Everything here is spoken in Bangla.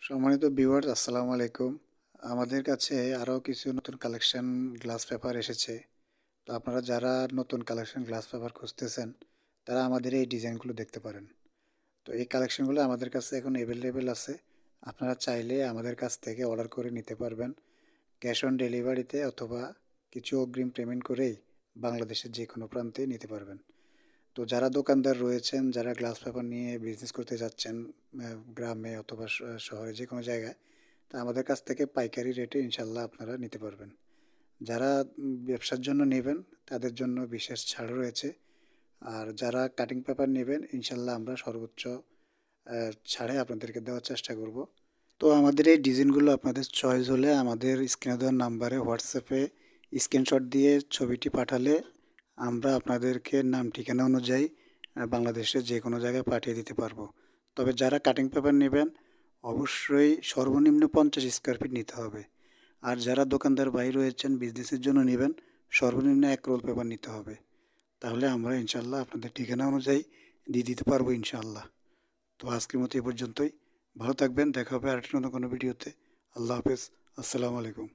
সম্মানিত ভিউয়ার্স, আসসালামু আলাইকুম। আমাদের কাছে আরও কিছু নতুন কালেকশন গ্লাস পেপার এসেছে। তো আপনারা যারা নতুন কালেকশন গ্লাস পেপার খুঁজতেছেন, তারা আমাদের এই ডিজাইনগুলো দেখতে পারেন। তো এই কালেকশনগুলো আমাদের কাছে এখন অ্যাভেলেবেল আছে। আপনারা চাইলে আমাদের কাছ থেকে অর্ডার করে নিতে পারবেন ক্যাশ অন ডেলিভারিতে, অথবা কিছু অগ্রিম পেমেন্ট করেই বাংলাদেশের যে কোনো প্রান্তে নিতে পারবেন। তো যারা দোকানদার রয়েছেন, যারা গ্লাস পেপার নিয়ে বিজনেস করতে যাচ্ছেন গ্রামে অথবা শহরে, যে কোনো জায়গায়, তা আমাদের কাছ থেকে পাইকারি রেটে ইনশাল্লাহ আপনারা নিতে পারবেন। যারা ব্যবসার জন্য নেবেন, তাদের জন্য বিশেষ ছাড় রয়েছে। আর যারা কাটিং পেপার নেবেন, ইনশাল্লাহ আমরা সর্বোচ্চ ছাড়ে আপনাদেরকে দেওয়ার চেষ্টা করব। তো আমাদের এই ডিজাইনগুলো আপনাদের চয়েস হলে আমাদের স্ক্রিনে দেওয়ার নাম্বারে হোয়াটসঅ্যাপে স্ক্রিনশট দিয়ে ছবিটি পাঠালে আমরা আপনাদেরকে নাম ঠিকানা অনুযায়ী বাংলাদেশের যে কোনো জায়গায় পাঠিয়ে দিতে পারবো। তবে যারা কাটিং পেপার নেবেন, অবশ্যই সর্বনিম্ন 50 স্কোয়ার ফিট নিতে হবে। আর যারা দোকানদার ভাই রয়েছেন, বিজনেসের জন্য নেবেন, সর্বনিম্ন 1 রোল পেপার নিতে হবে। তাহলে আমরা ইনশাল্লাহ আপনাদের ঠিকানা অনুযায়ী দিয়ে দিতে পারবো ইনশাল্লাহ। তো আজকের মতো এ পর্যন্তই। ভালো থাকবেন, দেখা হবে আরেকটি নতুন কোনো ভিডিওতে। আল্লাহ হাফেজ, আসসালামু আলাইকুম।